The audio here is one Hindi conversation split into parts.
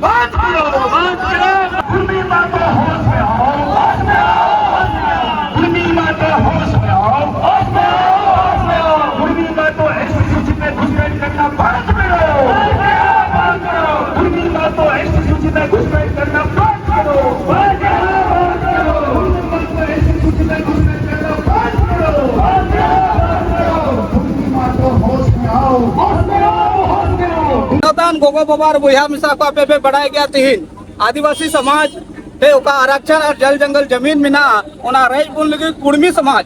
बंद करो, बंद करो। कुर्मी मातो होश में आओ, होश में आओ। कुर्मी मातो होश में आओ, होश में आओ, होश में आओ। कुर्मी मातो एसटी सूची में घुसपैठ करना बंद करो, बंद करो। कुर्मी मातो एसटी सूची में घुसपैठ करना बंद करो, बंद करो, बंद करो। कुर्मी मातो एसटी सूची में घुसपैठ करना बंद करो, बंद करो। कुर्मी मातो होश में आओ, होश में आओ, होश में आओ। गोगो बबार बुया मिसाफा पे बढ़ाई गया तीन आदिवासी समाज ते उका आरक्षण और जल जंगल जमीन में ना उना रही बुन लगी कुर्मी समाज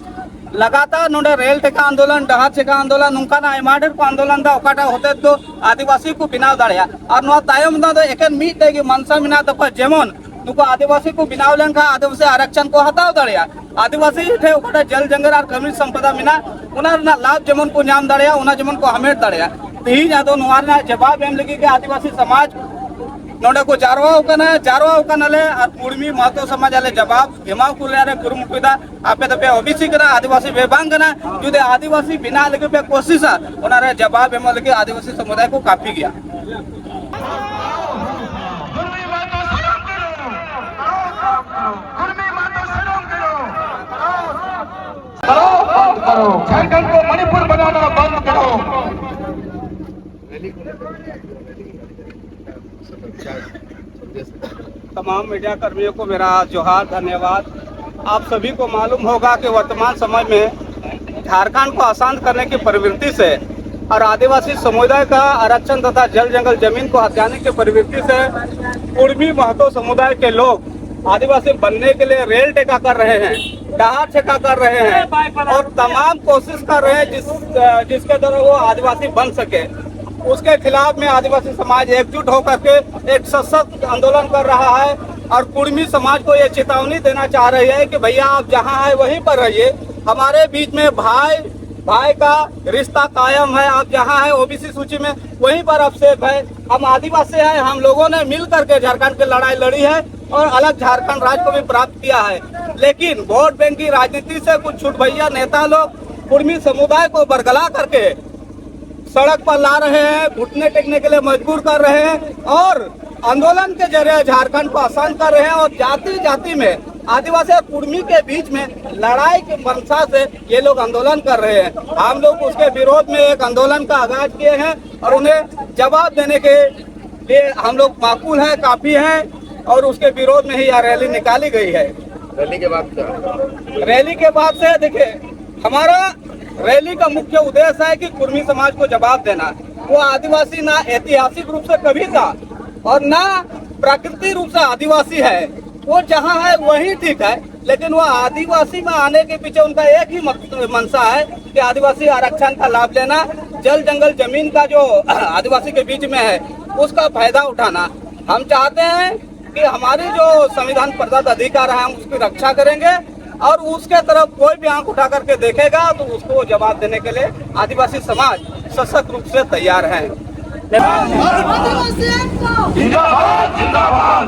लगातार नोडे रेल टेका आंदोलन डहार टेका आंदोलन उनका ना एमाडर को आंदोलन दा ओकाटा होते तो आदिवासी को बिनाव दाड़िया और नोआ तायम दा एकेन मीट देगी मनसा मिना तक जेमन नुको आदिवासी को बिनाव लेनखा आदिवासी आरक्षण को हटाव दाड़िया आदिवासी ठे ओकाटा जल जंगल और खनिज संपदा मिना उना ना लाभ जेमन को नाम दाड़िया उना जेमन को हमेट दाड़िया तीन आदो नोआर ना जवाब एम लगी के आदिवासी समाज नोडे को जारवा ले और कुर्मी महतो समाज आले जवाब हेमाव कुले कुरुमुकुदा आपे तपे ओबीसी कना आदिवासी बेबांग कना जुदे आदिवासी बिना लगे पे कोशिश ओनारे जवाब एम लगे आदिवासी समुदाय को काफी गया। झारखंड को मणिपुर बनाना बंद करो। तमाम मीडिया कर्मियों को मेरा जोहार, धन्यवाद। आप सभी को मालूम होगा कि वर्तमान समय में झारखंड को आसान करने की प्रवृत्ति से और आदिवासी समुदाय का आरक्षण तथा जल जंगल जमीन को हथियाने की प्रवृत्ति से कुर्मी महतो समुदाय के लोग आदिवासी बनने के लिए रेल टेका कर रहे हैं, डहार टेका कर रहे हैं और तमाम कोशिश कर रहे हैं जिसके द्वारा वो आदिवासी बन सके। उसके खिलाफ में आदिवासी समाज एकजुट होकर के एक सशक्त आंदोलन कर रहा है और कुर्मी समाज को ये चेतावनी देना चाह रही है कि भैया आप जहाँ है वहीं पर रहिए, हमारे बीच में भाई का रिश्ता कायम है। आप जहाँ है ओबीसी सूची में वहीं पर आप सेफ है। हम आदिवासी हैं, हम लोगों ने मिल करके झारखंड की लड़ाई लड़ी है और अलग झारखंड राज्य को भी प्राप्त किया है। लेकिन वोट बैंक की राजनीति से कुछ छुट भैया नेता लोग कुर्मी समुदाय को बरगला करके सड़क पर ला रहे हैं, घुटने टेकने के लिए मजबूर कर रहे हैं और आंदोलन के जरिए झारखंड को आसान कर रहे हैं और जाति जाति में आदिवासी और कुर्मी के बीच में लड़ाई की मंशा से ये लोग आंदोलन कर रहे हैं। हम लोग उसके विरोध में एक आंदोलन का आगाज किए हैं और उन्हें जवाब देने के लिए हम लोग माकूल हैं, काफी हैं और उसके विरोध में ही यह रैली निकाली गई है। रैली के बाद क्या? रैली के बाद से देखिए, हमारा रैली का मुख्य उद्देश्य है कि कुर्मी समाज को जवाब देना। वो आदिवासी ना ऐतिहासिक रूप से कभी था और ना प्राकृतिक रूप से आदिवासी है। वो जहाँ है वही ठीक है, लेकिन वो आदिवासी में आने के पीछे उनका एक ही मंशा है कि आदिवासी आरक्षण का लाभ लेना, जल जंगल जमीन का जो आदिवासी के बीच में है उसका फायदा उठाना। हम चाहते हैं कि हमारी जो संविधान प्रदत्त अधिकार है हम उसकी रक्षा करेंगे और उसके तरफ कोई भी आंख उठा करके देखेगा तो उसको जवाब देने के लिए आदिवासी समाज सशक्त रूप से तैयार है। जिंदाबाद जिंदाबाद,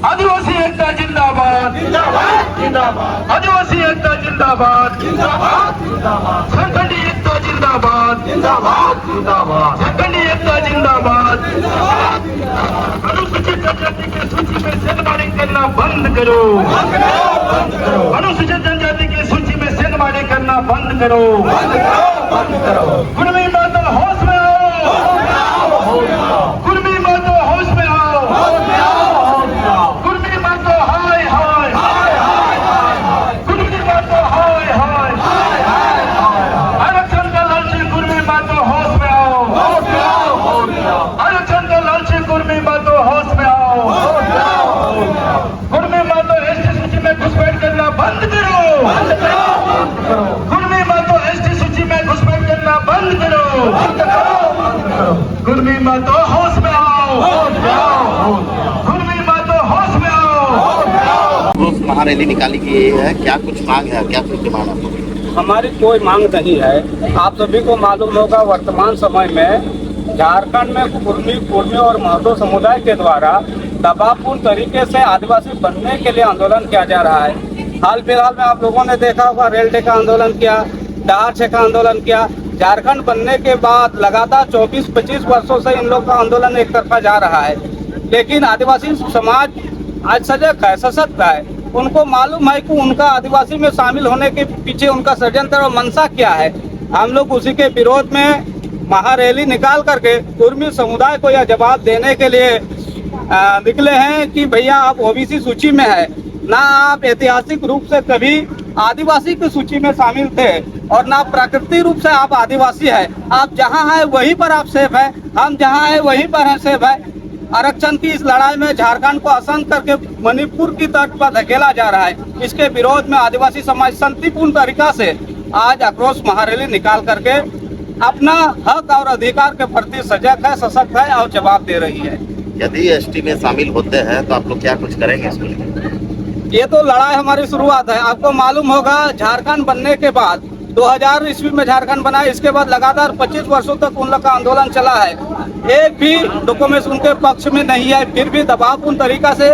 आदिवासी एकता जिंदाबाद जिंदाबाद जिंदाबाद, आदिवासी एकता जिंदाबाद जिंदाबाद जिंदाबाद, झारखंडी एकता जिंदाबाद जिंदाबाद जिंदाबाद, झारखंडी एकता जिंदाबाद जिंदाबाद जिंदाबाद। अनुसूचित जनजाति की सूची में सेंधमारी करना बंद करो, अनुसूचित जनजाति की सूची में सेंधमारी करना बंद करो, बंद करो। कुर्मी मातो होश में आओ, कुर्मी मातो होश में आओ, कुर्मी मातो हाय हाय, कुर्मी मातो हाय हाय, आरक्षण का लालची कुर्मी मातो होश में आओ, आरक्षण का लालची कुर्मी मातो होश में आओ, कुर्मी मातो एसटी सूची में घुसपैठ करना बंद करो, कुर्मी मातो एसटी सूची में घुसपैठ करना बंद करो, कुर्मी मातो होश में आओ, कुर्मी मातो होश में आओ। महारैली निकाली गई है, क्या कुछ मांग है, क्या कुछ डिमांड है? हमारी कोई मांग नहीं है। आप सभी को मालूम होगा वर्तमान समय में झारखंड में कुर्मी और महतो समुदाय के द्वारा दबावपूर्ण तरीके से आदिवासी बनने के लिए आंदोलन किया जा रहा है। हाल फिलहाल में आप लोगों ने देखा होगा रेल टेका आंदोलन किया, डहार टेका आंदोलन किया। झारखंड बनने के बाद लगातार 24-25 वर्षों से इन लोग का आंदोलन एक तरफा जा रहा है। लेकिन आदिवासी समाज आज सजग है, सशक्त है। उनको मालूम है कि उनका आदिवासी में शामिल होने के पीछे उनका षड्यंत्र और मंशा क्या है। हम लोग उसी के विरोध में महारैली निकाल करके कुर्मी समुदाय को यह जवाब देने के लिए निकले हैं कि भैया आप ओबीसी सूची में है ना, आप ऐतिहासिक रूप से कभी आदिवासी की सूची में शामिल थे और ना प्राकृतिक रूप से आप आदिवासी है। आप जहां हैं वहीं पर आप सेफ है, हम जहां हैं वहीं पर हैं सेफ है। आरक्षण की इस लड़ाई में झारखंड को असंत करके मणिपुर की तर्ज पर धकेला जा रहा है। इसके विरोध में आदिवासी समाज शांतिपूर्ण तरीका से आज आक्रोश महारैली निकाल करके अपना हक और अधिकार के प्रति सजग है, सशक्त है और जवाब दे रही है। यदि एसटी में शामिल होते हैं तो आप लोग क्या कुछ करेंगे इसको लेकर? ये तो लड़ाई हमारी शुरुआत है। आपको मालूम होगा झारखंड बनने के बाद 2000 ईस्वी में झारखंड बना, इसके बाद लगातार 25 वर्षों तक उन लोग का आंदोलन चला है। एक भी डॉक्यूमेंट्स उनके पक्ष में नहीं है, फिर भी दबावपूर्ण तरीका से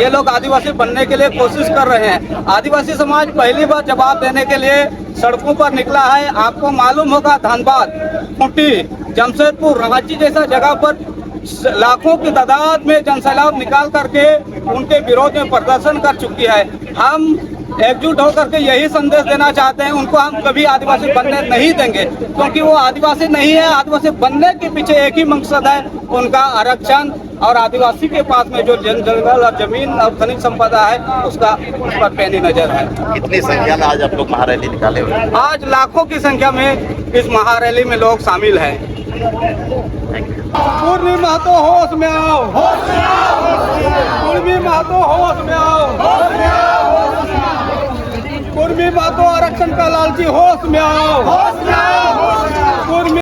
ये लोग आदिवासी बनने के लिए कोशिश कर रहे हैं। आदिवासी समाज पहली बार जवाब देने के लिए सड़कों पर निकला है। आपको मालूम होगा धनबाद, खूंटी, जमशेदपुर, रांची जैसा जगह पर लाखों की तादाद में जनसैलाब निकाल करके उनके विरोध में प्रदर्शन कर चुकी है। हम एकजुट होकर के यही संदेश देना चाहते हैं, उनको हम कभी आदिवासी बनने नहीं देंगे, क्योंकि वो आदिवासी नहीं है। आदिवासी बनने के पीछे एक ही मकसद है, उनका आरक्षण और आदिवासी के पास में जो जंगल और जमीन और खनिज संपदा है उसका उस पर पैनी नजर है। कितनी संख्या में आज आप लोग महारैली निकाले हुए हैं? आज लाखों की संख्या में इस महारैली में लोग शामिल हैं। कुर्मी महतो होश में आओ, कुर्मी महतो होश में आओ, कुर्मी महतो आरक्षण का लालची होश में आओ।